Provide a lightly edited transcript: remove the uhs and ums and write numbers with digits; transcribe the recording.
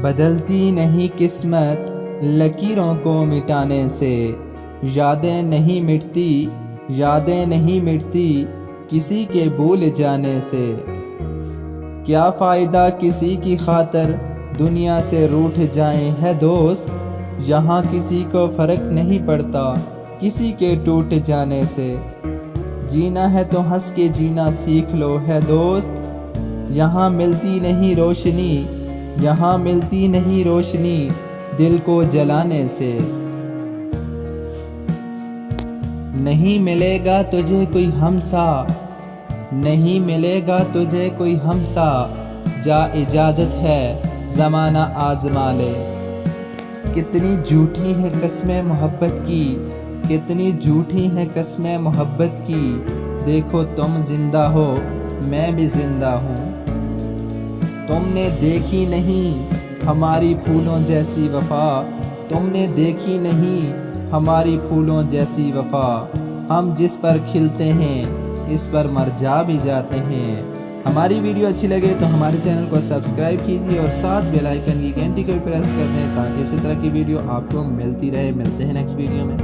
بدلتی نہیں قسمت لکیروں کو مٹانے سے، یادیں نہیں مٹتی کسی کے بھول جانے سے۔ کیا فائدہ کسی کی خاطر دنیا سے روٹھ جائیں ہے دوست، یہاں کسی کو فرق نہیں پڑتا کسی کے ٹوٹ جانے سے۔ جینا ہے تو ہنس کے جینا سیکھ لو ہے دوست، یہاں ملتی نہیں روشنی دل کو جلانے سے۔ نہیں ملے گا تجھے کوئی ہمسا، جا اجازت ہے زمانہ آزما لے۔ کتنی جھوٹی ہے قسمیں محبت کی، دیکھو تم زندہ ہو میں بھی زندہ ہوں۔ تم نے دیکھی نہیں ہماری پھولوں جیسی وفا، ہم جس پر کھلتے ہیں اس پر مر جا بھی جاتے ہیں۔ ہماری ویڈیو اچھی لگے تو ہمارے چینل کو سبسکرائب کیجیے اور ساتھ بیل آئیکن کی گھنٹی کو پریس کر دیں تاکہ اسی طرح کی ویڈیو آپ کو ملتی رہے۔ ملتے ہیں نیکسٹ ویڈیو میں۔